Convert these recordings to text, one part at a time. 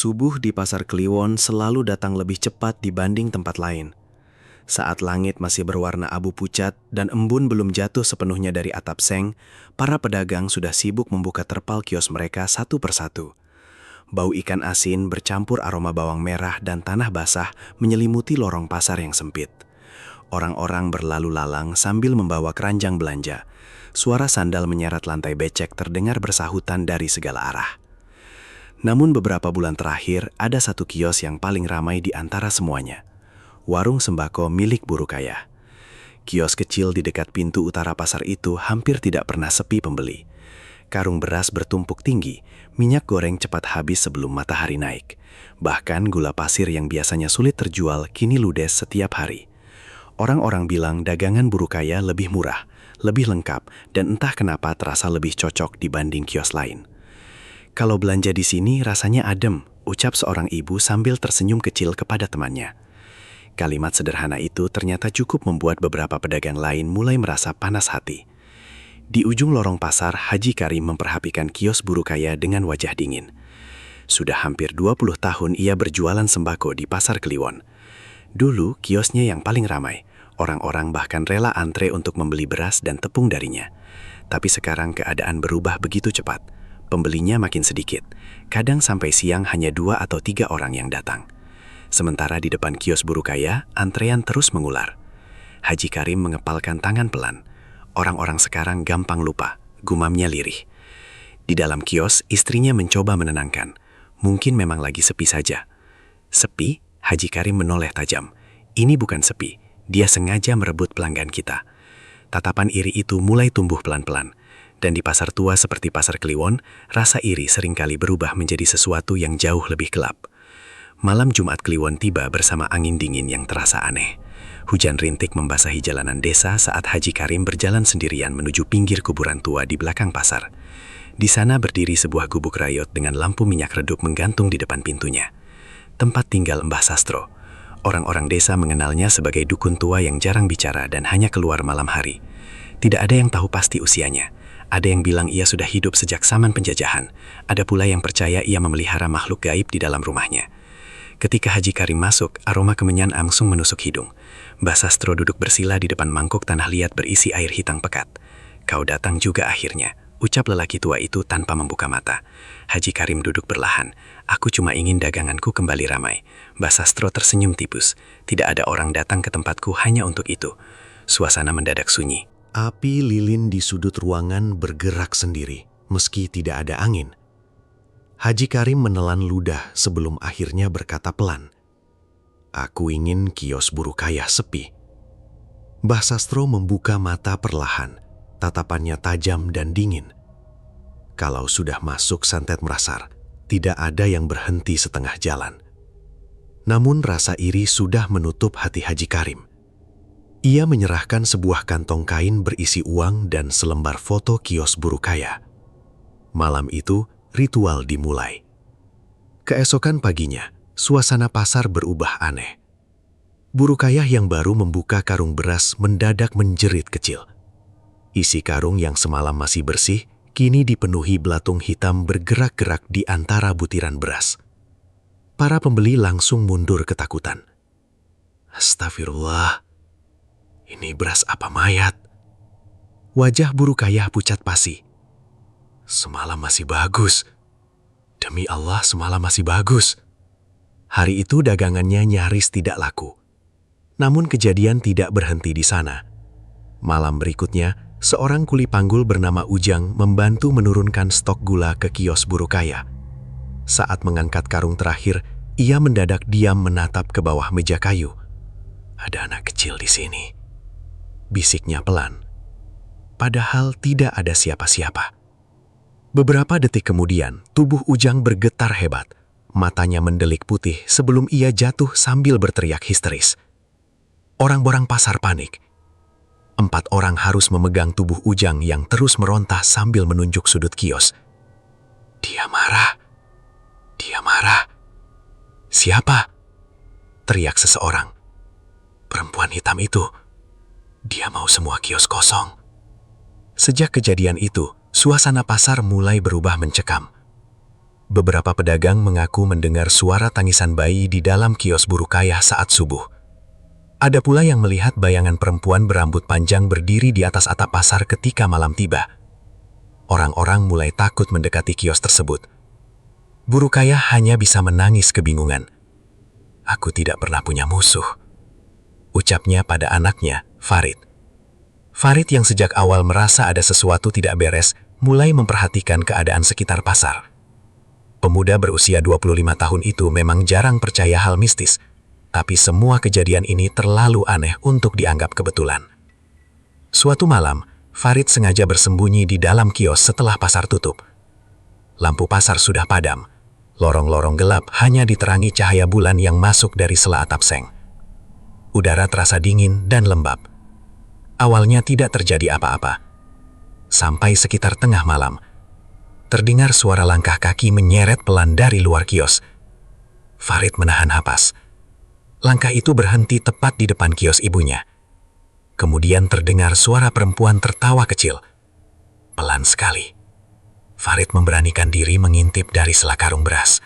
Subuh di Pasar Kliwon selalu datang lebih cepat dibanding tempat lain. Saat langit masih berwarna abu pucat dan embun belum jatuh sepenuhnya dari atap seng, para pedagang sudah sibuk membuka terpal kios mereka satu persatu. Bau ikan asin bercampur aroma bawang merah dan tanah basah menyelimuti lorong pasar yang sempit. Orang-orang berlalu lalang sambil membawa keranjang belanja. Suara sandal menyeret lantai becek terdengar bersahutan dari segala arah. Namun beberapa bulan terakhir, ada satu kios yang paling ramai di antara semuanya. Warung sembako milik Buru Kaya. Kios kecil di dekat pintu utara pasar itu hampir tidak pernah sepi pembeli. Karung beras bertumpuk tinggi, minyak goreng cepat habis sebelum matahari naik. Bahkan gula pasir yang biasanya sulit terjual kini ludes setiap hari. Orang-orang bilang dagangan Buru Kaya lebih murah, lebih lengkap, dan entah kenapa terasa lebih cocok dibanding kios lain. Kalau belanja di sini rasanya adem, ucap seorang ibu sambil tersenyum kecil kepada temannya. Kalimat sederhana itu ternyata cukup membuat beberapa pedagang lain mulai merasa panas hati. Di ujung lorong pasar, Haji Karim memperhatikan kios Buru Kaya dengan wajah dingin. Sudah hampir 20 tahun ia berjualan sembako di Pasar Kliwon. Dulu kiosnya yang paling ramai, orang-orang bahkan rela antre untuk membeli beras dan tepung darinya. Tapi sekarang keadaan berubah begitu cepat. Pembelinya makin sedikit, kadang sampai siang hanya 2 atau 3 orang yang datang. Sementara di depan kios Buru Kaya, antrean terus mengular. Haji Karim mengepalkan tangan pelan. Orang-orang sekarang gampang lupa, gumamnya lirih. Di dalam kios, istrinya mencoba menenangkan. Mungkin memang lagi sepi saja. Sepi? Haji Karim menoleh tajam. Ini bukan sepi, dia sengaja merebut pelanggan kita. Tatapan iri itu mulai tumbuh pelan-pelan. Dan di pasar tua seperti Pasar Kliwon, rasa iri seringkali berubah menjadi sesuatu yang jauh lebih gelap. Malam Jumat Kliwon tiba bersama angin dingin yang terasa aneh. Hujan rintik membasahi jalanan desa saat Haji Karim berjalan sendirian menuju pinggir kuburan tua di belakang pasar. Di sana berdiri sebuah gubuk rayot dengan lampu minyak redup menggantung di depan pintunya. Tempat tinggal Mbah Sastro. Orang-orang desa mengenalnya sebagai dukun tua yang jarang bicara dan hanya keluar malam hari. Tidak ada yang tahu pasti usianya. Ada yang bilang ia sudah hidup sejak zaman penjajahan. Ada pula yang percaya ia memelihara makhluk gaib di dalam rumahnya. Ketika Haji Karim masuk, aroma kemenyan langsung menusuk hidung. Mbah Sastro duduk bersila di depan mangkuk tanah liat berisi air hitam pekat. "Kau datang juga akhirnya," ucap lelaki tua itu tanpa membuka mata. Haji Karim duduk perlahan. "Aku cuma ingin daganganku kembali ramai." Mbah Sastro tersenyum tipus. "Tidak ada orang datang ke tempatku hanya untuk itu." Suasana mendadak sunyi. Api lilin di sudut ruangan bergerak sendiri, meski tidak ada angin. Haji Karim menelan ludah sebelum akhirnya berkata pelan, "Aku ingin kios Buru Kaya sepi." Mbah Sastro membuka mata perlahan, tatapannya tajam dan dingin. Kalau sudah masuk santet merasar, tidak ada yang berhenti setengah jalan. Namun rasa iri sudah menutup hati Haji Karim. Ia menyerahkan sebuah kantong kain berisi uang dan selembar foto kios Buru Kaya. Malam itu, ritual dimulai. Keesokan paginya, suasana pasar berubah aneh. Buru Kaya yang baru membuka karung beras mendadak menjerit kecil. Isi karung yang semalam masih bersih, kini dipenuhi belatung hitam bergerak-gerak di antara butiran beras. Para pembeli langsung mundur ketakutan. "Astagfirullah. Ini beras apa mayat?" Wajah Buru Kaya pucat pasi. "Semalam masih bagus. Demi Allah, semalam masih bagus." Hari itu dagangannya nyaris tidak laku. Namun kejadian tidak berhenti di sana. Malam berikutnya, seorang kuli panggul bernama Ujang membantu menurunkan stok gula ke kios Buru Kaya. Saat mengangkat karung terakhir, ia mendadak diam menatap ke bawah meja kayu. "Ada anak kecil di sini," bisiknya pelan. Padahal tidak ada siapa-siapa. Beberapa detik kemudian, tubuh Ujang bergetar hebat. Matanya mendelik putih sebelum ia jatuh sambil berteriak histeris. Orang-orang pasar panik. 4 orang harus memegang tubuh Ujang yang terus merontah sambil menunjuk sudut kios. "Dia marah. Dia marah." "Siapa?" teriak seseorang. "Perempuan hitam itu. Dia mau semua kios kosong." Sejak kejadian itu, suasana pasar mulai berubah mencekam. beberapa pedagang mengaku mendengar suara tangisan bayi di dalam kios Burukayah saat subuh. Ada pula yang melihat bayangan perempuan berambut panjang berdiri di atas atap pasar ketika malam tiba. Orang-orang mulai takut mendekati kios tersebut. Burukayah hanya bisa menangis kebingungan. "Aku tidak pernah punya musuh," ucapnya pada anaknya, Farid. Farid yang sejak awal merasa ada sesuatu tidak beres, mulai memperhatikan keadaan sekitar pasar. Pemuda berusia 25 tahun itu memang jarang percaya hal mistis, tapi semua kejadian ini terlalu aneh untuk dianggap kebetulan. Suatu malam, Farid sengaja bersembunyi di dalam kios setelah pasar tutup. Lampu pasar sudah padam. Lorong-lorong gelap hanya diterangi cahaya bulan yang masuk dari sela atap seng. Udara terasa dingin dan lembab. Awalnya tidak terjadi apa-apa. Sampai sekitar tengah malam, terdengar suara langkah kaki menyeret pelan dari luar kios. Farid menahan napas. Langkah itu berhenti tepat di depan kios ibunya. Kemudian terdengar suara perempuan tertawa kecil. Pelan sekali. Farid memberanikan diri mengintip dari sela karung beras.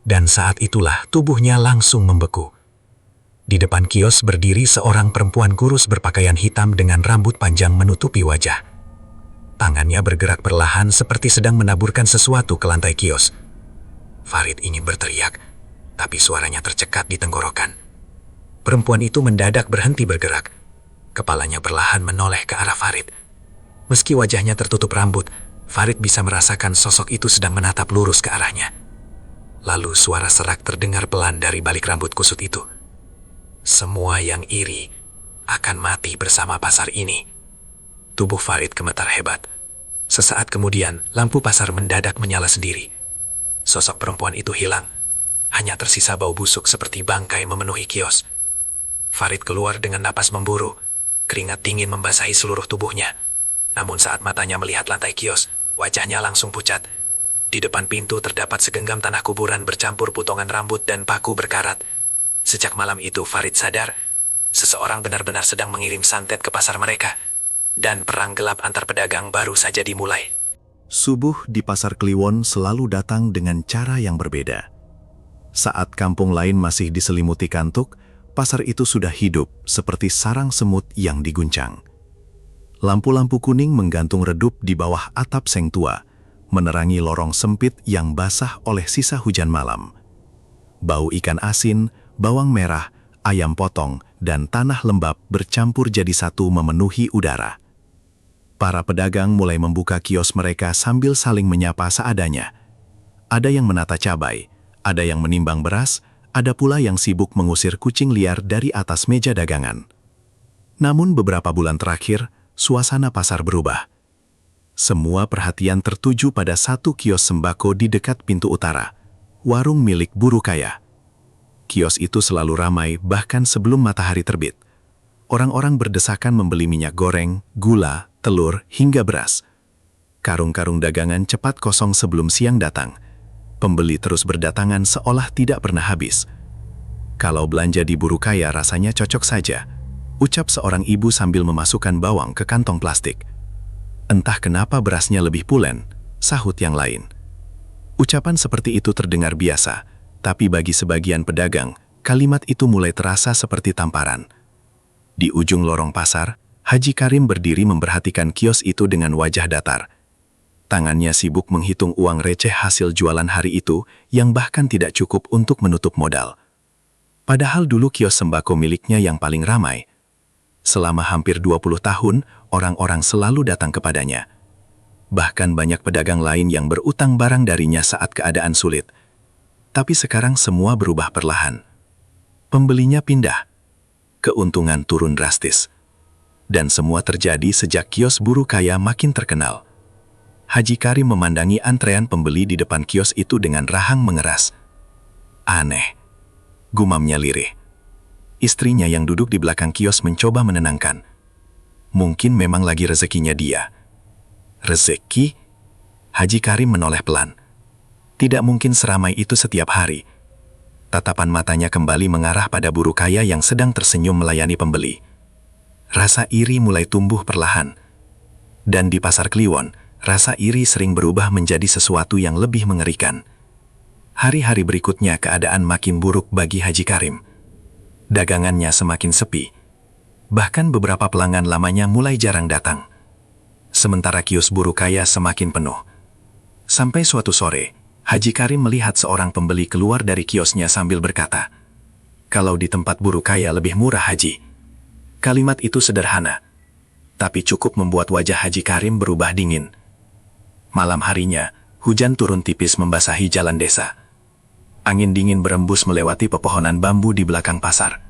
Dan saat itulah tubuhnya langsung membeku. Di depan kios berdiri seorang perempuan kurus berpakaian hitam dengan rambut panjang menutupi wajah. Tangannya bergerak perlahan seperti sedang menaburkan sesuatu ke lantai kios. Farid ingin berteriak, tapi suaranya tercekat di tenggorokan. Perempuan itu mendadak berhenti bergerak. Kepalanya perlahan menoleh ke arah Farid. Meski wajahnya tertutup rambut, Farid bisa merasakan sosok itu sedang menatap lurus ke arahnya. Lalu suara serak terdengar pelan dari balik rambut kusut itu. "Semua yang iri akan mati bersama pasar ini." Tubuh Farid gemetar hebat. Sesaat kemudian, lampu pasar mendadak menyala sendiri. Sosok perempuan itu hilang. Hanya tersisa bau busuk seperti bangkai memenuhi kios. Farid keluar dengan napas memburu. Keringat dingin membasahi seluruh tubuhnya. Namun saat matanya melihat lantai kios, wajahnya langsung pucat. Di depan pintu terdapat segenggam tanah kuburan bercampur potongan rambut dan paku berkarat. Sejak malam itu Farid sadar, seseorang benar-benar sedang mengirim santet ke pasar mereka. Dan perang gelap antar pedagang baru saja dimulai. Subuh di Pasar Kliwon selalu datang dengan cara yang berbeda. Saat kampung lain masih diselimuti kantuk, pasar itu sudah hidup seperti sarang semut yang diguncang. Lampu-lampu kuning menggantung redup di bawah atap seng tua, menerangi lorong sempit yang basah oleh sisa hujan malam. Bau ikan asin, bawang merah, ayam potong, dan tanah lembab bercampur jadi satu memenuhi udara. Para pedagang mulai membuka kios mereka sambil saling menyapa seadanya. Ada yang menata cabai, ada yang menimbang beras, ada pula yang sibuk mengusir kucing liar dari atas meja dagangan. Namun beberapa bulan terakhir, suasana pasar berubah. Semua perhatian tertuju pada satu kios sembako di dekat pintu utara, warung milik Burukayah. Kios itu selalu ramai bahkan sebelum matahari terbit. Orang-orang berdesakan membeli minyak goreng, gula, telur, hingga beras. Karung-karung dagangan cepat kosong sebelum siang datang. Pembeli terus berdatangan seolah tidak pernah habis. "Kalau belanja di Burukayah rasanya cocok saja," ucap seorang ibu sambil memasukkan bawang ke kantong plastik. "Entah kenapa berasnya lebih pulen," sahut yang lain. Ucapan seperti itu terdengar biasa, tapi bagi sebagian pedagang, kalimat itu mulai terasa seperti tamparan. Di ujung lorong pasar, Haji Karim berdiri memperhatikan kios itu dengan wajah datar. Tangannya sibuk menghitung uang receh hasil jualan hari itu yang bahkan tidak cukup untuk menutup modal. Padahal dulu kios sembako miliknya yang paling ramai. Selama hampir 20 tahun, orang-orang selalu datang kepadanya. Bahkan banyak pedagang lain yang berutang barang darinya saat keadaan sulit. Tapi sekarang semua berubah perlahan. Pembelinya pindah. Keuntungan turun drastis. Dan semua terjadi sejak kios Burukayah makin terkenal. Haji Karim memandangi antrean pembeli di depan kios itu dengan rahang mengeras. "Aneh," gumamnya lirih. Istrinya yang duduk di belakang kios mencoba menenangkan. Mungkin memang lagi rezekinya dia. Rezeki? Haji Karim menoleh pelan. Tidak mungkin seramai itu setiap hari. Tatapan matanya kembali mengarah pada Burukayah yang sedang tersenyum melayani pembeli. Rasa iri mulai tumbuh perlahan. Dan di Pasar Kliwon, rasa iri sering berubah menjadi sesuatu yang lebih mengerikan. Hari-hari berikutnya keadaan makin buruk bagi Haji Karim. Dagangannya semakin sepi. Bahkan beberapa pelanggan lamanya mulai jarang datang. Sementara kios buruh kaya semakin penuh. Sampai suatu sore, Haji Karim melihat seorang pembeli keluar dari kiosnya sambil berkata, "Kalau di tempat buruh kaya lebih murah, Haji." Kalimat itu sederhana, tapi cukup membuat wajah Haji Karim berubah dingin. Malam harinya, hujan turun tipis membasahi jalan desa. Angin dingin berembus melewati pepohonan bambu di belakang pasar.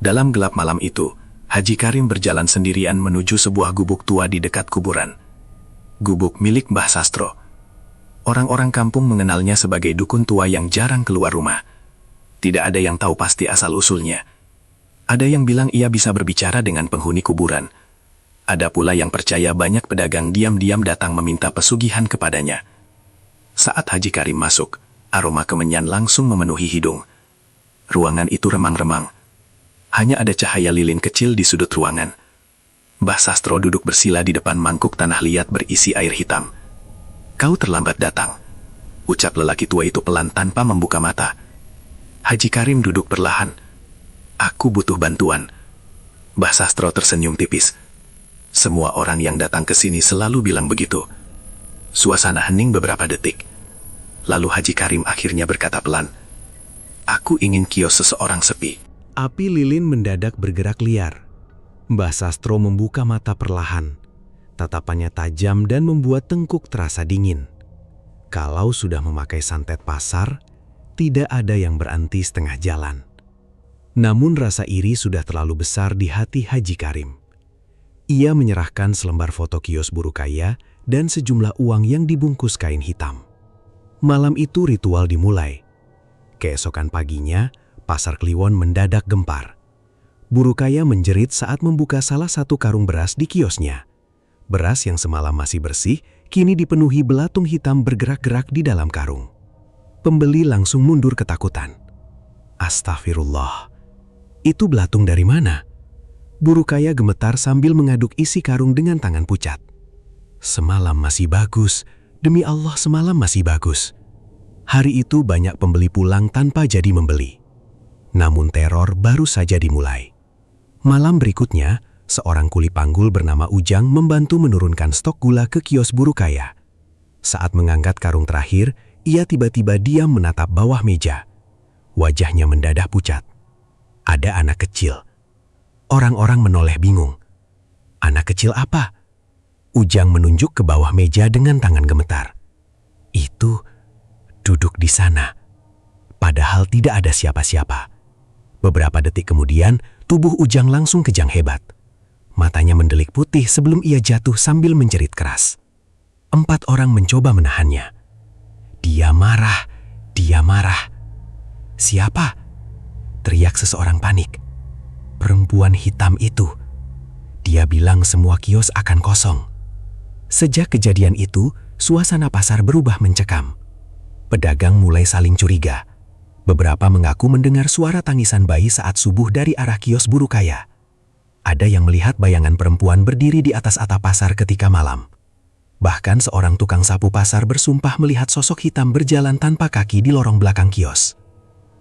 Dalam gelap malam itu, Haji Karim berjalan sendirian menuju sebuah gubuk tua di dekat kuburan. Gubuk milik Mbah Sastro. Orang-orang kampung mengenalnya sebagai dukun tua yang jarang keluar rumah. Tidak ada yang tahu pasti asal-usulnya. Ada yang bilang ia bisa berbicara dengan penghuni kuburan. Ada pula yang percaya banyak pedagang diam-diam datang meminta pesugihan kepadanya. Saat Haji Karim masuk, aroma kemenyan langsung memenuhi hidung. Ruangan itu remang-remang. Hanya ada cahaya lilin kecil di sudut ruangan. Mbah Sastro duduk bersila di depan mangkuk tanah liat berisi air hitam. "Kau terlambat datang," ucap lelaki tua itu pelan tanpa membuka mata. Haji Karim duduk perlahan. "Aku butuh bantuan." Mbah Sastro tersenyum tipis. Semua orang yang datang ke sini selalu bilang begitu. Suasana hening beberapa detik. Lalu Haji Karim akhirnya berkata pelan, "Aku ingin kios seseorang sepi." Api lilin mendadak bergerak liar. Mbah Sastro membuka mata perlahan. Tatapannya tajam dan membuat tengkuk terasa dingin. Kalau sudah memakai santet pasar, tidak ada yang berhenti setengah jalan. Namun rasa iri sudah terlalu besar di hati Haji Karim. Ia menyerahkan selembar foto kios buruh kaya dan sejumlah uang yang dibungkus kain hitam. Malam itu ritual dimulai. Keesokan paginya, pasar Kliwon mendadak gempar. Buruh kaya menjerit saat membuka salah satu karung beras di kiosnya. Beras yang semalam masih bersih, kini dipenuhi belatung hitam bergerak-gerak di dalam karung. Pembeli langsung mundur ketakutan. Astagfirullah, itu belatung dari mana? Buruh kaya gemetar sambil mengaduk isi karung dengan tangan pucat. Semalam masih bagus, demi Allah semalam masih bagus. Hari itu banyak pembeli pulang tanpa jadi membeli. Namun teror baru saja dimulai. Malam berikutnya, seorang kuli panggul bernama Ujang membantu menurunkan stok gula ke kios buruh kaya. Saat mengangkat karung terakhir, ia tiba-tiba diam menatap bawah meja. Wajahnya mendadak pucat. Ada anak kecil. Orang-orang menoleh bingung. Anak kecil apa? Ujang menunjuk ke bawah meja dengan tangan gemetar. Itu duduk di sana. Padahal tidak ada siapa-siapa. Beberapa detik kemudian, tubuh Ujang langsung kejang hebat. Matanya mendelik putih sebelum ia jatuh sambil menjerit keras. 4 orang mencoba menahannya. Dia marah, dia marah. Siapa? Teriak seseorang panik. Perempuan hitam itu. Dia bilang semua kios akan kosong. Sejak kejadian itu, suasana pasar berubah mencekam. Pedagang mulai saling curiga. Beberapa mengaku mendengar suara tangisan bayi saat subuh dari arah kios buruh kaya. Ada yang melihat bayangan perempuan berdiri di atas atap pasar ketika malam. Bahkan seorang tukang sapu pasar bersumpah melihat sosok hitam berjalan tanpa kaki di lorong belakang kios.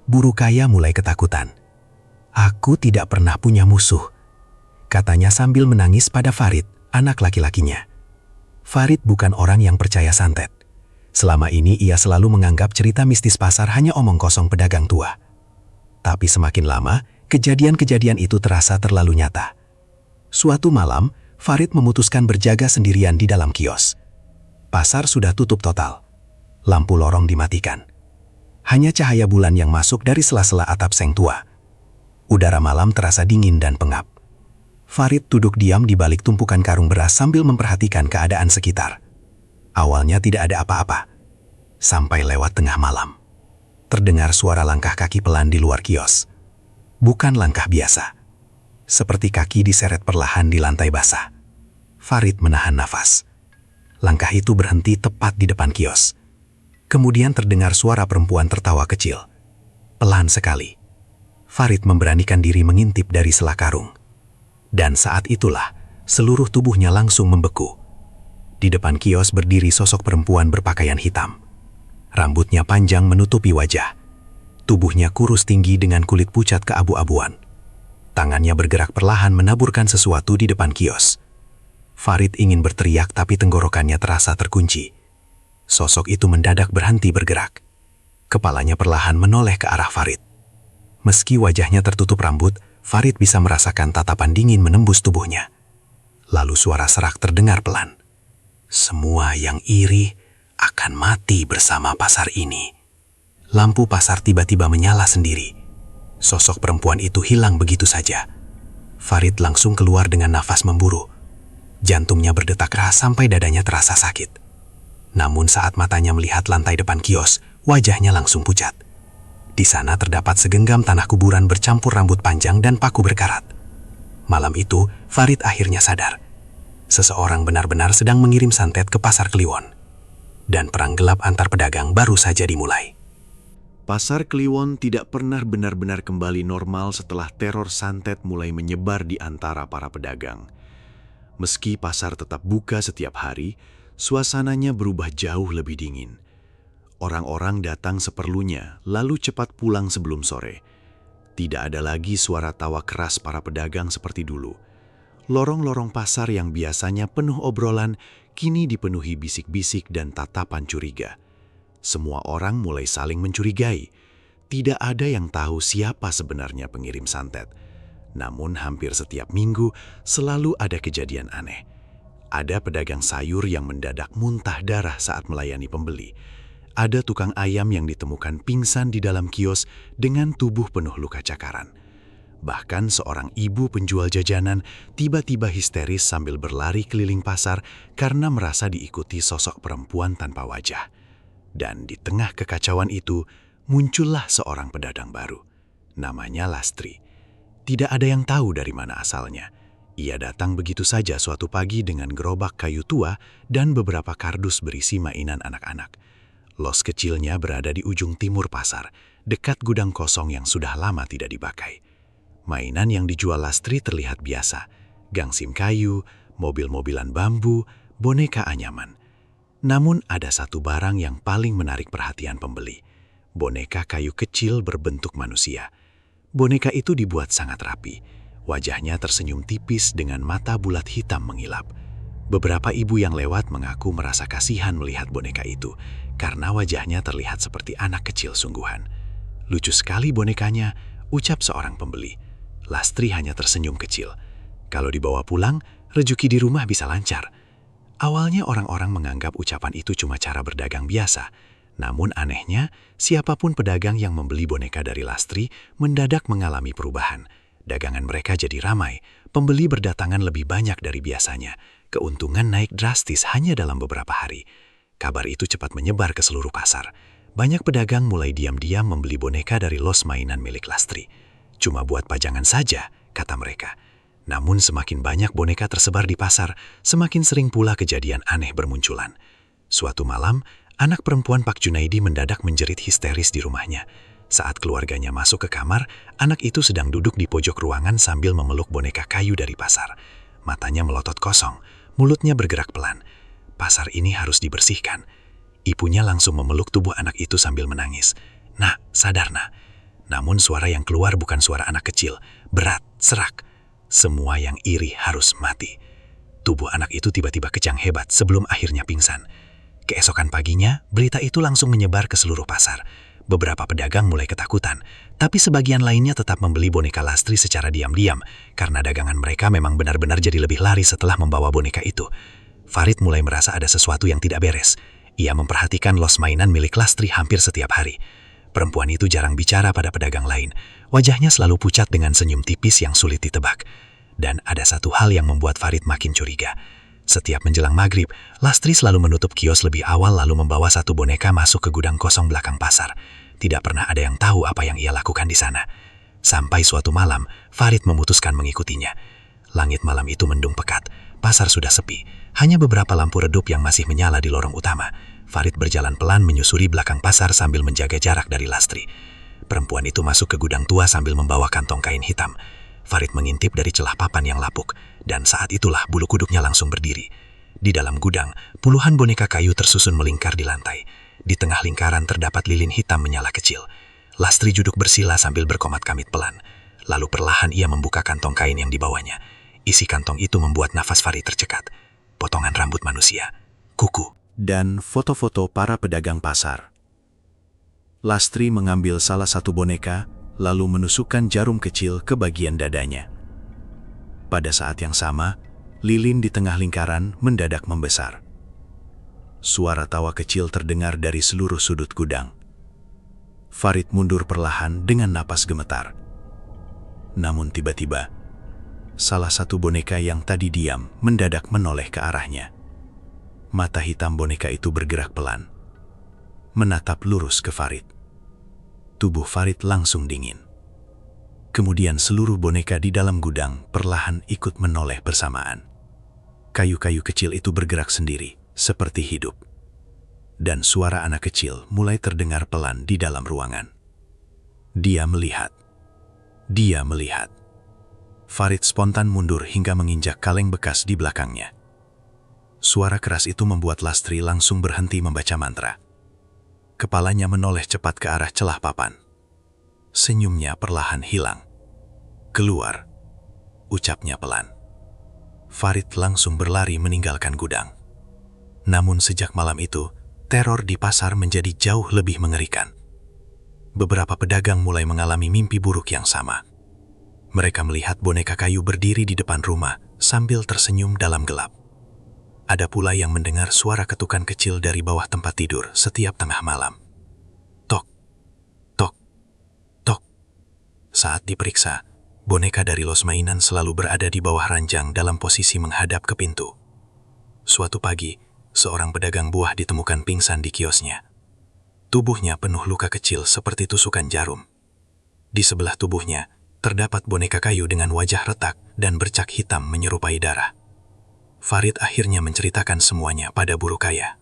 Buruh kaya mulai ketakutan. "Aku tidak pernah punya musuh," katanya sambil menangis pada Farid, anak laki-lakinya. Farid bukan orang yang percaya santet. Selama ini ia selalu menganggap cerita mistis pasar hanya omong kosong pedagang tua. Tapi semakin lama, kejadian-kejadian itu terasa terlalu nyata. Suatu malam, Farid memutuskan berjaga sendirian di dalam kios. Pasar sudah tutup total. Lampu lorong dimatikan. Hanya cahaya bulan yang masuk dari sela-sela atap seng tua. Udara malam terasa dingin dan pengap. Farid duduk diam di balik tumpukan karung beras sambil memperhatikan keadaan sekitar. Awalnya tidak ada apa-apa. Sampai lewat tengah malam. Terdengar suara langkah kaki pelan di luar kios. Bukan langkah biasa. Seperti kaki diseret perlahan di lantai basah. Farid menahan nafas. Langkah itu berhenti tepat di depan kios. Kemudian terdengar suara perempuan tertawa kecil. Pelan sekali. Farid memberanikan diri mengintip dari sela karung. Dan saat itulah, seluruh tubuhnya langsung membeku. Di depan kios berdiri sosok perempuan berpakaian hitam. Rambutnya panjang menutupi wajah. Tubuhnya kurus tinggi dengan kulit pucat keabu-abuan. Tangannya bergerak perlahan menaburkan sesuatu di depan kios. Farid ingin berteriak tapi tenggorokannya terasa terkunci. Sosok itu mendadak berhenti bergerak. Kepalanya perlahan menoleh ke arah Farid. Meski wajahnya tertutup rambut, Farid bisa merasakan tatapan dingin menembus tubuhnya. Lalu suara serak terdengar pelan. Semua yang iri akan mati bersama pasar ini. Lampu pasar tiba-tiba menyala sendiri. Sosok perempuan itu hilang begitu saja. Farid langsung keluar dengan nafas memburu. Jantungnya berdetak keras sampai dadanya terasa sakit. Namun saat matanya melihat lantai depan kios, wajahnya langsung pucat. Di sana terdapat segenggam tanah kuburan bercampur rambut panjang dan paku berkarat. Malam itu, Farid akhirnya sadar. Seseorang benar-benar sedang mengirim santet ke pasar Kliwon. Dan perang gelap antar pedagang baru saja dimulai. Pasar Kliwon tidak pernah benar-benar kembali normal setelah teror santet mulai menyebar di antara para pedagang. Meski pasar tetap buka setiap hari, suasananya berubah jauh lebih dingin. Orang-orang datang seperlunya, lalu cepat pulang sebelum sore. Tidak ada lagi suara tawa keras para pedagang seperti dulu. Lorong-lorong pasar yang biasanya penuh obrolan, kini dipenuhi bisik-bisik dan tatapan curiga. Semua orang mulai saling mencurigai. Tidak ada yang tahu siapa sebenarnya pengirim santet. Namun hampir setiap minggu selalu ada kejadian aneh. Ada pedagang sayur yang mendadak muntah darah saat melayani pembeli. Ada tukang ayam yang ditemukan pingsan di dalam kios dengan tubuh penuh luka cakaran. Bahkan seorang ibu penjual jajanan tiba-tiba histeris sambil berlari keliling pasar karena merasa diikuti sosok perempuan tanpa wajah. Dan di tengah kekacauan itu, muncullah seorang pedagang baru. Namanya Lastri. Tidak ada yang tahu dari mana asalnya. Ia datang begitu saja suatu pagi dengan gerobak kayu tua dan beberapa kardus berisi mainan anak-anak. Los kecilnya berada di ujung timur pasar, dekat gudang kosong yang sudah lama tidak dipakai. Mainan yang dijual Lastri terlihat biasa. Gangsim kayu, mobil-mobilan bambu, boneka anyaman. Namun ada satu barang yang paling menarik perhatian pembeli. Boneka kayu kecil berbentuk manusia. Boneka itu dibuat sangat rapi. Wajahnya tersenyum tipis dengan mata bulat hitam mengilap. Beberapa ibu yang lewat mengaku merasa kasihan melihat boneka itu, karena wajahnya terlihat seperti anak kecil sungguhan. Lucu sekali bonekanya, ucap seorang pembeli. Lastri hanya tersenyum kecil. Kalau dibawa pulang, rezeki di rumah bisa lancar. Awalnya orang-orang menganggap ucapan itu cuma cara berdagang biasa. Namun anehnya, siapapun pedagang yang membeli boneka dari Lastri mendadak mengalami perubahan. Dagangan mereka jadi ramai, pembeli berdatangan lebih banyak dari biasanya. Keuntungan naik drastis hanya dalam beberapa hari. Kabar itu cepat menyebar ke seluruh pasar. Banyak pedagang mulai diam-diam membeli boneka dari los mainan milik Lastri. Cuma buat pajangan saja, kata mereka. Namun semakin banyak boneka tersebar di pasar, semakin sering pula kejadian aneh bermunculan. Suatu malam, anak perempuan Pak Junaidi mendadak menjerit histeris di rumahnya. Saat keluarganya masuk ke kamar, anak itu sedang duduk di pojok ruangan sambil memeluk boneka kayu dari pasar. Matanya melotot kosong, mulutnya bergerak pelan. Pasar ini harus dibersihkan. Ibunya langsung memeluk tubuh anak itu sambil menangis. "Nak, sadar nak." Namun suara yang keluar bukan suara anak kecil, berat, serak. Semua yang iri harus mati. Tubuh anak itu tiba-tiba kejang hebat sebelum akhirnya pingsan. Keesokan paginya, berita itu langsung menyebar ke seluruh pasar. Beberapa pedagang mulai ketakutan, tapi sebagian lainnya tetap membeli boneka Lastri secara diam-diam, karena dagangan mereka memang benar-benar jadi lebih laris setelah membawa boneka itu. Farid mulai merasa ada sesuatu yang tidak beres. Ia memperhatikan los mainan milik Lastri hampir setiap hari. Perempuan itu jarang bicara pada pedagang lain. Wajahnya selalu pucat dengan senyum tipis yang sulit ditebak. Dan ada satu hal yang membuat Farid makin curiga. Setiap menjelang maghrib, Lastri selalu menutup kios lebih awal lalu membawa satu boneka masuk ke gudang kosong belakang pasar. Tidak pernah ada yang tahu apa yang ia lakukan di sana. Sampai suatu malam, Farid memutuskan mengikutinya. Langit malam itu mendung pekat, pasar sudah sepi. Hanya beberapa lampu redup yang masih menyala di lorong utama. Farid berjalan pelan menyusuri belakang pasar sambil menjaga jarak dari Lastri. Perempuan itu masuk ke gudang tua sambil membawa kantong kain hitam. Farid mengintip dari celah papan yang lapuk, dan saat itulah bulu kuduknya langsung berdiri. Di dalam gudang, puluhan boneka kayu tersusun melingkar di lantai. Di tengah lingkaran terdapat lilin hitam menyala kecil. Lastri duduk bersila sambil berkomat-kamit pelan. Lalu perlahan ia membuka kantong kain yang dibawanya. Isi kantong itu membuat nafas Farid tercekat. Potongan rambut manusia, kuku, dan foto-foto para pedagang pasar. Lastri mengambil salah satu boneka, lalu menusukkan jarum kecil ke bagian dadanya. Pada saat yang sama, lilin di tengah lingkaran mendadak membesar. Suara tawa kecil terdengar dari seluruh sudut gudang. Farid mundur perlahan dengan napas gemetar. Namun tiba-tiba, salah satu boneka yang tadi diam mendadak menoleh ke arahnya. Mata hitam boneka itu bergerak pelan, menatap lurus ke Farid. Tubuh Farid langsung dingin. Kemudian seluruh boneka di dalam gudang perlahan ikut menoleh bersamaan. Kayu-kayu kecil itu bergerak sendiri, seperti hidup. Dan suara anak kecil mulai terdengar pelan di dalam ruangan. Dia melihat. Dia melihat. Farid spontan mundur hingga menginjak kaleng bekas di belakangnya. Suara keras itu membuat Lastri langsung berhenti membaca mantra. Kepalanya menoleh cepat ke arah celah papan. Senyumnya perlahan hilang. Keluar, ucapnya pelan. Farid langsung berlari meninggalkan gudang. Namun sejak malam itu, teror di pasar menjadi jauh lebih mengerikan. Beberapa pedagang mulai mengalami mimpi buruk yang sama. Mereka melihat boneka kayu berdiri di depan rumah sambil tersenyum dalam gelap. Ada pula yang mendengar suara ketukan kecil dari bawah tempat tidur setiap tengah malam. Tok, tok, tok. Saat diperiksa, boneka dari los mainan selalu berada di bawah ranjang dalam posisi menghadap ke pintu. Suatu pagi, seorang pedagang buah ditemukan pingsan di kiosnya. Tubuhnya penuh luka kecil seperti tusukan jarum. Di sebelah tubuhnya, terdapat boneka kayu dengan wajah retak dan bercak hitam menyerupai darah. Farid akhirnya menceritakan semuanya pada buruh kaya.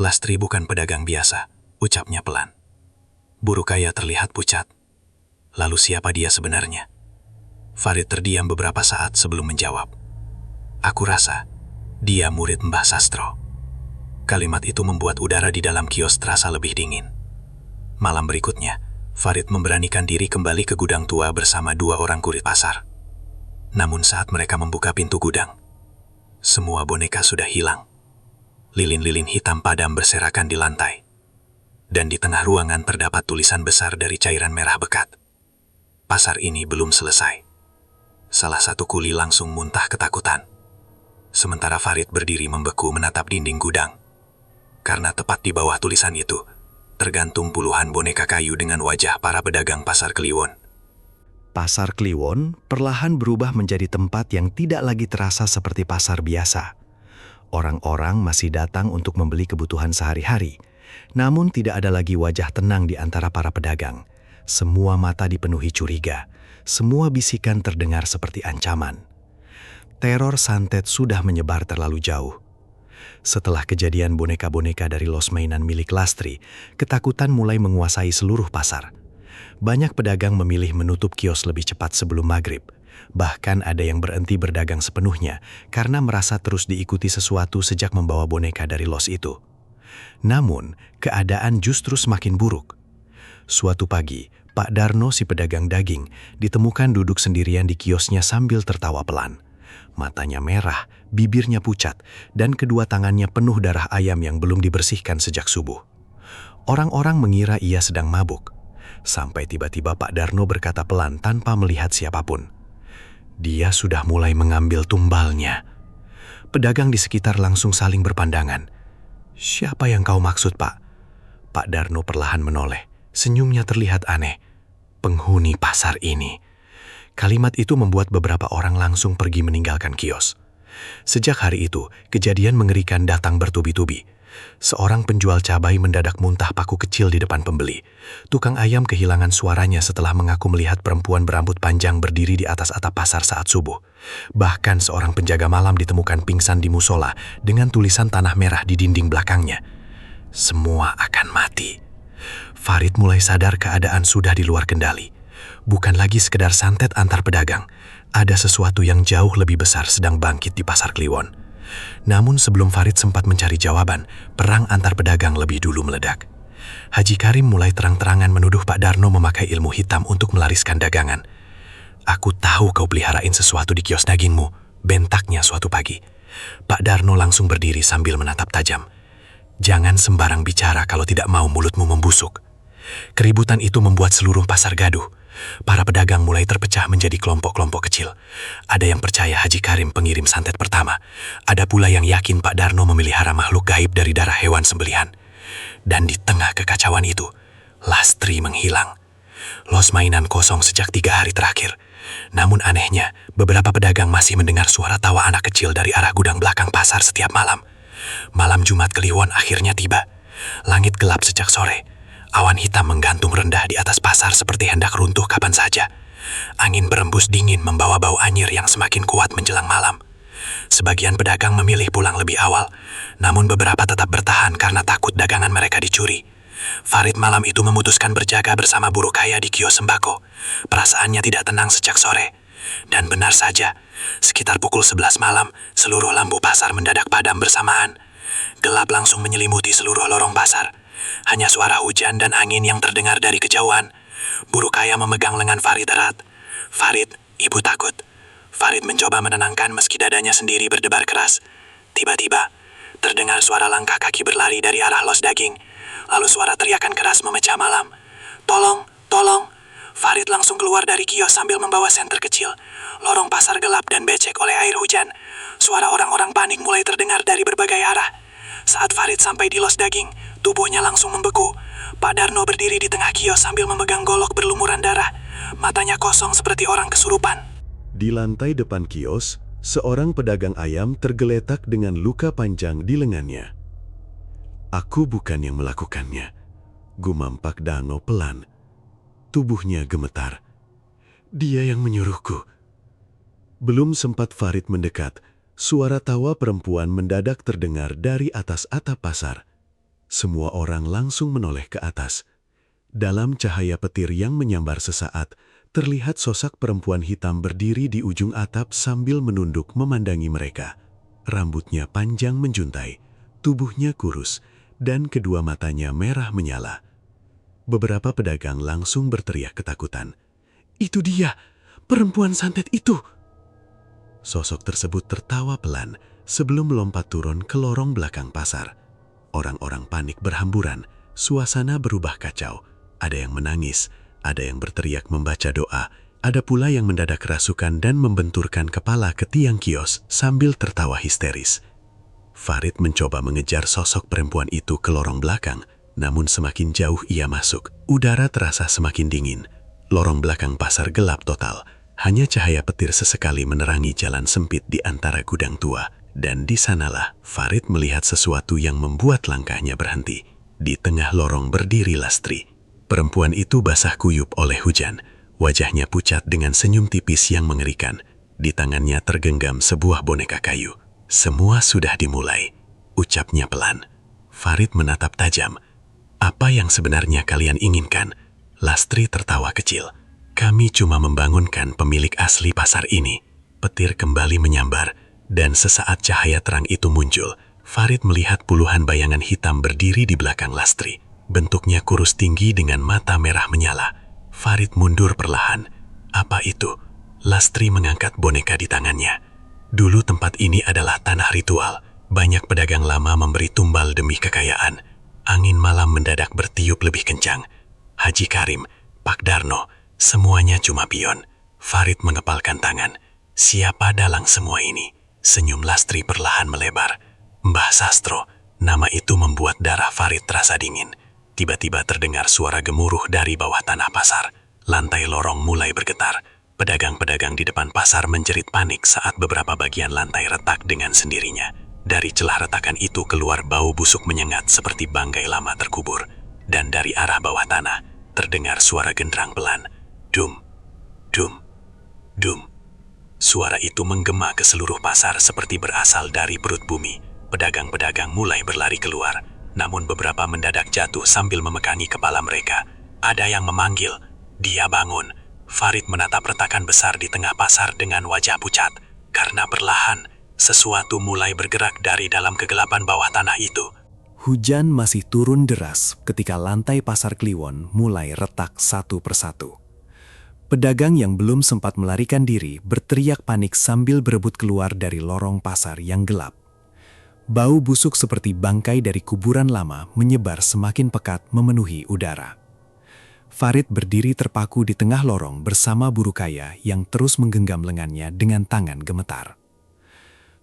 Lastri bukan pedagang biasa, ucapnya pelan. Buruh kaya terlihat pucat. Lalu siapa dia sebenarnya? Farid terdiam beberapa saat sebelum menjawab. Aku rasa, dia murid Mbah Sastro. Kalimat itu membuat udara di dalam kios terasa lebih dingin. Malam berikutnya, Farid memberanikan diri kembali ke gudang tua bersama dua orang kurir pasar. Namun saat mereka membuka pintu gudang, semua boneka sudah hilang. Lilin-lilin hitam padam berserakan di lantai. Dan di tengah ruangan terdapat tulisan besar dari cairan merah bekat. Pasar ini belum selesai. Salah satu kuli langsung muntah ketakutan. Sementara Farid berdiri membeku menatap dinding gudang. Karena tepat di bawah tulisan itu, tergantung puluhan boneka kayu dengan wajah para pedagang pasar Kliwon. Pasar Kliwon perlahan berubah menjadi tempat yang tidak lagi terasa seperti pasar biasa. Orang-orang masih datang untuk membeli kebutuhan sehari-hari, namun tidak ada lagi wajah tenang di antara para pedagang. Semua mata dipenuhi curiga, semua bisikan terdengar seperti ancaman. Teror santet sudah menyebar terlalu jauh. Setelah kejadian boneka-boneka dari los mainan milik Lastri, ketakutan mulai menguasai seluruh pasar. Banyak pedagang memilih menutup kios lebih cepat sebelum maghrib. Bahkan ada yang berhenti berdagang sepenuhnya karena merasa terus diikuti sesuatu sejak membawa boneka dari los itu. Namun, keadaan justru semakin buruk. Suatu pagi, Pak Darno si pedagang daging ditemukan duduk sendirian di kiosnya sambil tertawa pelan. Matanya merah, bibirnya pucat, dan kedua tangannya penuh darah ayam yang belum dibersihkan sejak subuh. Orang-orang mengira ia sedang mabuk. Sampai tiba-tiba Pak Darno berkata pelan tanpa melihat siapapun. Dia sudah mulai mengambil tumbalnya. Pedagang di sekitar langsung saling berpandangan. Siapa yang kau maksud, Pak? Pak Darno perlahan menoleh. Senyumnya terlihat aneh. Penghuni pasar ini. Kalimat itu membuat beberapa orang langsung pergi meninggalkan kios. Sejak hari itu, kejadian mengerikan datang bertubi-tubi. Seorang penjual cabai mendadak muntah paku kecil di depan pembeli. Tukang ayam kehilangan suaranya setelah mengaku melihat perempuan berambut panjang berdiri di atas atap pasar saat subuh. Bahkan seorang penjaga malam ditemukan pingsan di musola dengan tulisan tanah merah di dinding belakangnya. Semua akan mati. Farid mulai sadar keadaan sudah di luar kendali. Bukan lagi sekedar santet antar pedagang. Ada sesuatu yang jauh lebih besar sedang bangkit di pasar Kliwon. Namun sebelum Farid sempat mencari jawaban, perang antar pedagang lebih dulu meledak. Haji Karim mulai terang-terangan menuduh Pak Darno memakai ilmu hitam untuk melariskan dagangan. "Aku tahu kau peliharain sesuatu di kios dagingmu," bentaknya suatu pagi. Pak Darno langsung berdiri sambil menatap tajam. "Jangan sembarang bicara kalau tidak mau mulutmu membusuk." Keributan itu membuat seluruh pasar gaduh. Para pedagang mulai terpecah menjadi kelompok-kelompok kecil. Ada yang percaya Haji Karim pengirim santet pertama. Ada pula yang yakin Pak Darno memelihara makhluk gaib dari darah hewan sembelihan. Dan di tengah kekacauan itu, Lastri menghilang. Los mainan kosong sejak 3 hari terakhir. Namun anehnya, beberapa pedagang masih mendengar suara tawa anak kecil dari arah gudang belakang pasar setiap malam. Malam Jumat Kliwon akhirnya tiba. Langit gelap sejak sore. Awan hitam menggantung rendah di atas pasar seperti hendak runtuh kapan saja. Angin berembus dingin membawa bau anyir yang semakin kuat menjelang malam. Sebagian pedagang memilih pulang lebih awal, namun beberapa tetap bertahan karena takut dagangan mereka dicuri. Farid malam itu memutuskan berjaga bersama buruh kaya di kios sembako. Perasaannya tidak tenang sejak sore. Dan benar saja, sekitar pukul 11 malam, seluruh lampu pasar mendadak padam bersamaan. Gelap langsung menyelimuti seluruh lorong pasar. Hanya suara hujan dan angin yang terdengar dari kejauhan. Buruh kaya memegang lengan Farid erat. "Farid, ibu takut." Farid mencoba menenangkan meski dadanya sendiri berdebar keras. Tiba-tiba, terdengar suara langkah kaki berlari dari arah los daging. Lalu suara teriakan keras memecah malam. "Tolong, tolong!" Farid langsung keluar dari kios sambil membawa senter kecil. Lorong pasar gelap dan becek oleh air hujan. Suara orang-orang panik mulai terdengar dari berbagai arah. Saat Farid sampai di los daging, tubuhnya langsung membeku. Pak Darno berdiri di tengah kios sambil memegang golok berlumuran darah. Matanya kosong seperti orang kesurupan. Di lantai depan kios, seorang pedagang ayam tergeletak dengan luka panjang di lengannya. "Aku bukan yang melakukannya," gumam Pak Darno pelan. Tubuhnya gemetar. "Dia yang menyuruhku." Belum sempat Farid mendekat, suara tawa perempuan mendadak terdengar dari atas atap pasar. Semua orang langsung menoleh ke atas. Dalam cahaya petir yang menyambar sesaat, terlihat sosok perempuan hitam berdiri di ujung atap sambil menunduk memandangi mereka. Rambutnya panjang menjuntai, tubuhnya kurus, dan kedua matanya merah menyala. Beberapa pedagang langsung berteriak ketakutan. "Itu dia, perempuan santet itu!" Sosok tersebut tertawa pelan sebelum melompat turun ke lorong belakang pasar. Orang-orang panik berhamburan, suasana berubah kacau. Ada yang menangis, ada yang berteriak membaca doa, ada pula yang mendadak kerasukan dan membenturkan kepala ke tiang kios sambil tertawa histeris. Farid mencoba mengejar sosok perempuan itu ke lorong belakang, namun semakin jauh ia masuk, udara terasa semakin dingin. Lorong belakang pasar gelap total, hanya cahaya petir sesekali menerangi jalan sempit di antara gudang tua. Dan di sanalah Farid melihat sesuatu yang membuat langkahnya berhenti. Di tengah lorong berdiri Lastri. Perempuan itu basah kuyup oleh hujan. Wajahnya pucat dengan senyum tipis yang mengerikan. Di tangannya tergenggam sebuah boneka kayu. "Semua sudah dimulai," ucapnya pelan. Farid menatap tajam. "Apa yang sebenarnya kalian inginkan?" Lastri tertawa kecil. "Kami cuma membangunkan pemilik asli pasar ini." Petir kembali menyambar. Dan sesaat cahaya terang itu muncul, Farid melihat puluhan bayangan hitam berdiri di belakang Lastri. Bentuknya kurus tinggi dengan mata merah menyala. Farid mundur perlahan. Apa itu? Lastri mengangkat boneka di tangannya. Dulu tempat ini adalah tanah ritual. Banyak pedagang lama memberi tumbal demi kekayaan. Angin malam mendadak bertiup lebih kencang. Haji Karim, Pak Darno, semuanya cuma pion. Farid mengepalkan tangan. Siapa dalang semua ini? Senyum Lastri perlahan melebar. Mbah Sastro, nama itu membuat darah Farid terasa dingin. Tiba-tiba terdengar suara gemuruh dari bawah tanah pasar. Lantai lorong mulai bergetar. Pedagang-pedagang di depan pasar menjerit panik saat beberapa bagian lantai retak dengan sendirinya. Dari celah retakan itu keluar bau busuk menyengat seperti bangkai lama terkubur. Dan dari arah bawah tanah, terdengar suara genderang pelan. Dum, dum, dum. Suara itu menggema ke seluruh pasar seperti berasal dari perut bumi. Pedagang-pedagang mulai berlari keluar, namun beberapa mendadak jatuh sambil memegangi kepala mereka. Ada yang memanggil, "Dia bangun." Farid menatap retakan besar di tengah pasar dengan wajah pucat. Karena perlahan, Sesuatu mulai bergerak dari dalam kegelapan bawah tanah itu. Hujan masih turun deras ketika lantai pasar Kliwon mulai retak satu persatu. Pedagang yang belum sempat melarikan diri berteriak panik sambil berebut keluar dari lorong pasar yang gelap. Bau busuk seperti bangkai dari kuburan lama menyebar semakin pekat memenuhi udara. Farid berdiri terpaku di tengah lorong bersama Burukaya yang terus menggenggam lengannya dengan tangan gemetar.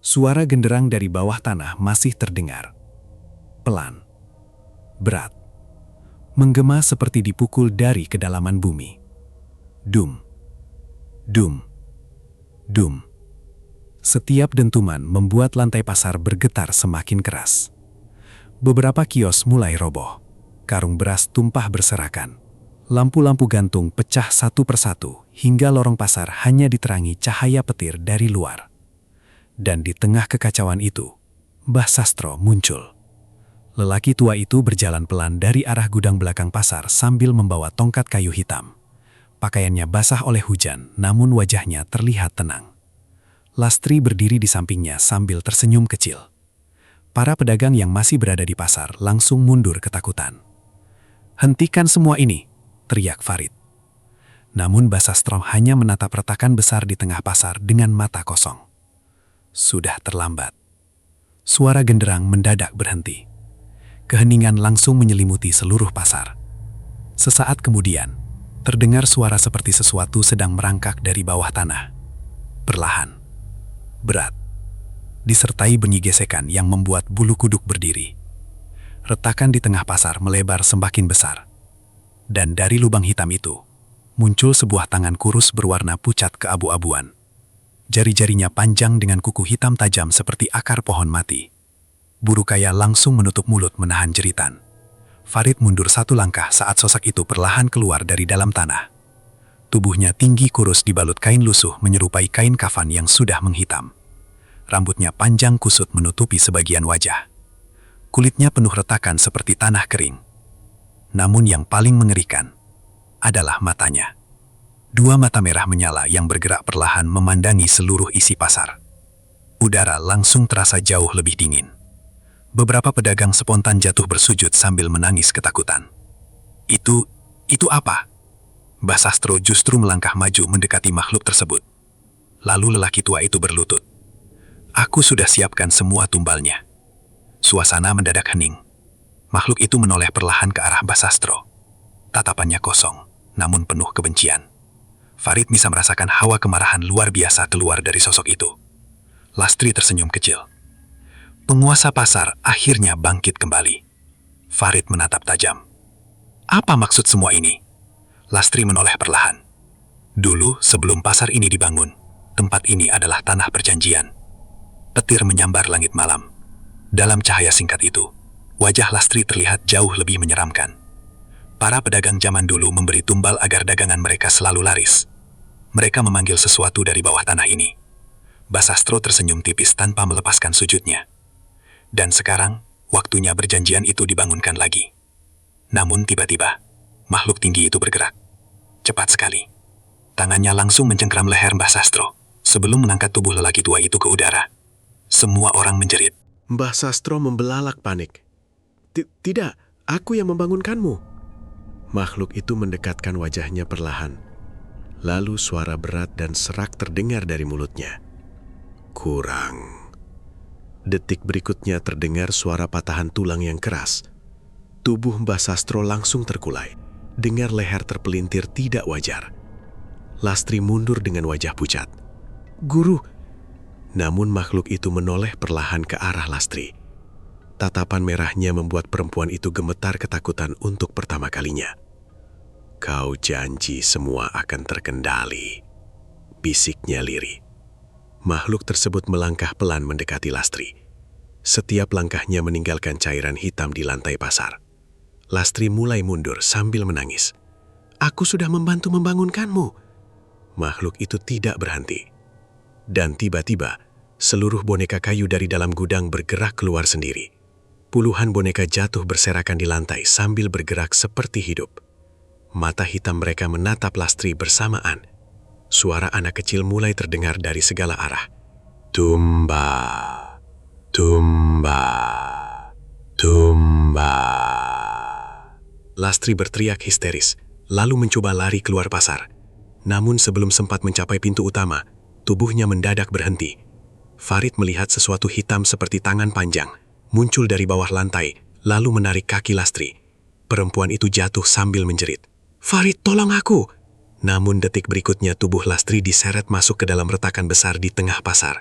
Suara genderang dari bawah tanah masih terdengar. Pelan, berat, menggema seperti dipukul dari kedalaman bumi. Dum, dum, dum. Setiap dentuman membuat lantai pasar bergetar semakin keras. Beberapa kios mulai roboh. Karung beras tumpah berserakan. Lampu-lampu gantung pecah satu persatu hingga lorong pasar hanya diterangi cahaya petir dari luar. Dan di tengah kekacauan itu, Mbah Sastro muncul. Lelaki tua itu berjalan pelan dari arah gudang belakang pasar sambil membawa tongkat kayu hitam. Pakaiannya basah oleh hujan, namun wajahnya terlihat tenang. Lastri berdiri di sampingnya sambil tersenyum kecil. Para pedagang yang masih berada di pasar langsung mundur ketakutan. "Hentikan semua ini!" teriak Farid. Namun Mbah Sastro hanya menatap retakan besar di tengah pasar dengan mata kosong. Sudah terlambat. Suara genderang mendadak berhenti. Keheningan langsung menyelimuti seluruh pasar. Sesaat kemudian, terdengar suara seperti sesuatu sedang merangkak dari bawah tanah. Perlahan, berat, disertai bunyi gesekan yang membuat bulu kuduk berdiri. Retakan di tengah pasar melebar semakin besar. Dan dari lubang hitam itu, muncul sebuah tangan kurus berwarna pucat keabu-abuan. Jari-jarinya panjang dengan kuku hitam tajam seperti akar pohon mati. Burukaya langsung menutup mulut menahan jeritan. Farid mundur satu langkah saat sosok itu perlahan keluar dari dalam tanah. Tubuhnya tinggi kurus dibalut kain lusuh menyerupai kain kafan yang sudah menghitam. Rambutnya panjang kusut menutupi sebagian wajah. Kulitnya penuh retakan seperti tanah kering. Namun yang paling mengerikan adalah matanya. Dua mata merah menyala yang bergerak perlahan memandangi seluruh isi pasar. Udara langsung terasa jauh lebih dingin. Beberapa pedagang spontan jatuh bersujud sambil menangis ketakutan. Itu apa? Mbah Sastro justru melangkah maju mendekati makhluk tersebut. Lalu lelaki tua itu berlutut. "Aku sudah siapkan semua tumbalnya." Suasana mendadak hening. Makhluk itu menoleh perlahan ke arah Mbah Sastro. Tatapannya kosong, namun penuh kebencian. Farid bisa merasakan hawa kemarahan luar biasa keluar dari sosok itu. Lastri tersenyum kecil. Penguasa pasar akhirnya bangkit kembali. Farid menatap tajam. "Apa maksud semua ini?" Lastri menoleh perlahan. "Dulu, sebelum pasar ini dibangun, tempat ini adalah tanah perjanjian." Petir menyambar langit malam. Dalam cahaya singkat itu, wajah Lastri terlihat jauh lebih menyeramkan. Para pedagang zaman dulu memberi tumbal agar dagangan mereka selalu laris. Mereka memanggil sesuatu dari bawah tanah ini. Mbah Sastro tersenyum tipis tanpa melepaskan sujudnya. Dan sekarang, waktunya perjanjian itu dibangunkan lagi. Namun tiba-tiba, makhluk tinggi itu bergerak. Cepat sekali. Tangannya langsung mencengkram leher Mbah Sastro, sebelum mengangkat tubuh lelaki tua itu ke udara. Semua orang menjerit. Mbah Sastro membelalak panik. Tidak, aku yang membangunkanmu." Makhluk itu mendekatkan wajahnya perlahan. Lalu suara berat dan serak terdengar dari mulutnya. "Kurang." Detik berikutnya terdengar suara patahan tulang yang keras. Tubuh Mbah Sastro langsung terkulai. Dengar leher terpelintir tidak wajar. Lastri mundur dengan wajah pucat. "Guru!" Namun makhluk itu menoleh perlahan ke arah Lastri. Tatapan merahnya membuat perempuan itu gemetar ketakutan untuk pertama kalinya. "Kau janji semua akan terkendali," bisiknya lirih. Makhluk tersebut melangkah pelan mendekati Lastri. Setiap langkahnya meninggalkan cairan hitam di lantai pasar. Lastri mulai mundur sambil menangis. "Aku sudah membantu membangunkanmu." Makhluk itu tidak berhenti. Dan tiba-tiba, seluruh boneka kayu dari dalam gudang bergerak keluar sendiri. Puluhan boneka jatuh berserakan di lantai sambil bergerak seperti hidup. Mata hitam mereka menatap Lastri bersamaan. Suara anak kecil mulai terdengar dari segala arah. Tumba, tumba, tumba. Lastri berteriak histeris, lalu mencoba lari keluar pasar. Namun sebelum sempat mencapai pintu utama, tubuhnya mendadak berhenti. Farid melihat sesuatu hitam seperti tangan panjang, muncul dari bawah lantai, lalu menarik kaki Lastri. Perempuan itu jatuh sambil menjerit. "Farid, tolong aku!" Namun detik berikutnya tubuh Lastri diseret masuk ke dalam retakan besar di tengah pasar.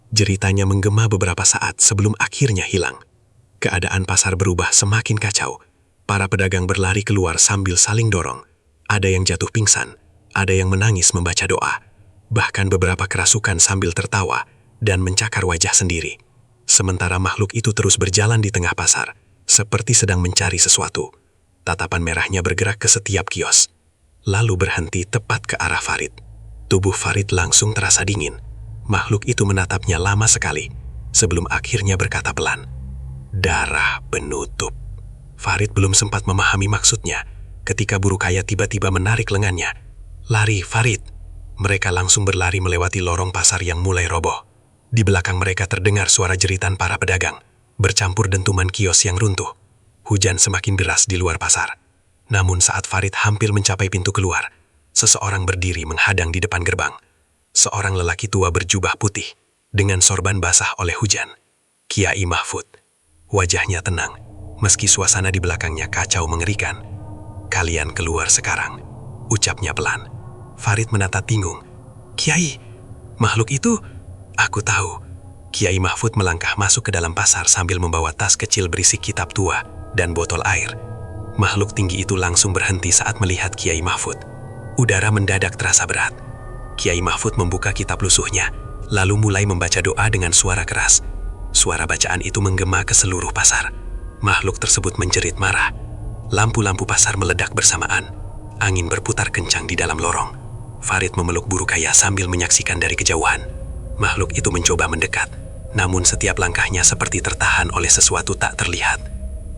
Jeritanya menggema beberapa saat sebelum akhirnya hilang. Keadaan pasar berubah semakin kacau. Para pedagang berlari keluar sambil saling dorong. Ada yang jatuh pingsan, ada yang menangis membaca doa. Bahkan beberapa kerasukan sambil tertawa dan mencakar wajah sendiri. Sementara makhluk itu terus berjalan di tengah pasar, seperti sedang mencari sesuatu. Tatapan merahnya bergerak ke setiap kios, lalu berhenti tepat ke arah Farid. Tubuh Farid langsung terasa dingin. Makhluk itu menatapnya lama sekali, sebelum akhirnya berkata pelan, "Darah penutup." Farid belum sempat memahami maksudnya, ketika buruk kaya tiba-tiba menarik lengannya. "Lari, Farid!" Mereka langsung berlari melewati lorong pasar yang mulai roboh. Di belakang mereka terdengar suara jeritan para pedagang, bercampur dentuman kios yang runtuh. Hujan semakin deras di luar pasar. Namun saat Farid hampir mencapai pintu keluar, seseorang berdiri menghadang di depan gerbang. Seorang lelaki tua berjubah putih, dengan sorban basah oleh hujan. Kiai Mahfud. Wajahnya tenang, meski suasana di belakangnya kacau mengerikan. "Kalian keluar sekarang," ucapnya pelan. Farid menatap bingung. "Kiai, makhluk itu..." "Aku tahu." Kiai Mahfud melangkah masuk ke dalam pasar sambil membawa tas kecil berisi kitab tua dan botol air. Makhluk tinggi itu langsung berhenti saat melihat Kiai Mahfud. Udara mendadak terasa berat. Kiai Mahfud membuka kitab lusuhnya, lalu mulai membaca doa dengan suara keras. Suara bacaan itu menggema ke seluruh pasar. Makhluk tersebut menjerit marah. Lampu-lampu pasar meledak bersamaan. Angin berputar kencang di dalam lorong. Farid memeluk buruk kaya sambil menyaksikan dari kejauhan. Makhluk itu mencoba mendekat, namun setiap langkahnya seperti tertahan oleh sesuatu tak terlihat.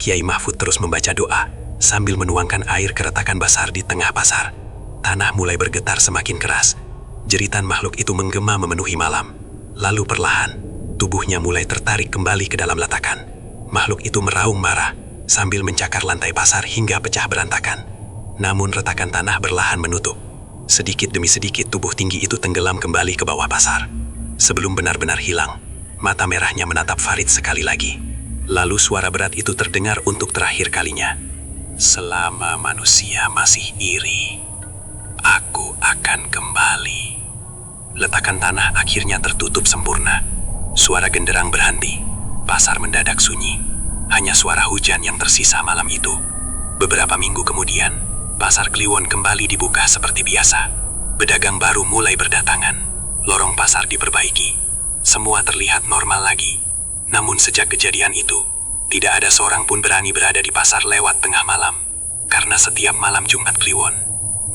Kiai Mahfud terus membaca doa, sambil menuangkan air ke retakan basah di tengah pasar. Tanah mulai bergetar semakin keras. Jeritan makhluk itu menggema memenuhi malam. Lalu perlahan, tubuhnya mulai tertarik kembali ke dalam letakan. Makhluk itu meraung marah, sambil mencakar lantai pasar hingga pecah berantakan. Namun retakan tanah berlahan menutup. Sedikit demi sedikit tubuh tinggi itu tenggelam kembali ke bawah pasar. Sebelum benar-benar hilang, mata merahnya menatap Farid sekali lagi. Lalu suara berat itu terdengar untuk terakhir kalinya. "Selama manusia masih iri, aku akan kembali." Letakan tanah akhirnya tertutup sempurna. Suara genderang berhenti. Pasar mendadak sunyi. Hanya suara hujan yang tersisa malam itu. Beberapa minggu kemudian, pasar Kliwon kembali dibuka seperti biasa. Pedagang baru mulai berdatangan. Lorong pasar diperbaiki. Semua terlihat normal lagi. Namun sejak kejadian itu, tidak ada seorang pun berani berada di pasar lewat tengah malam. Karena setiap malam Jumat Kliwon,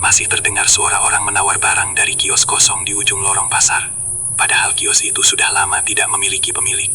masih terdengar suara orang menawar barang dari kios kosong di ujung lorong pasar. Padahal kios itu sudah lama tidak memiliki pemilik.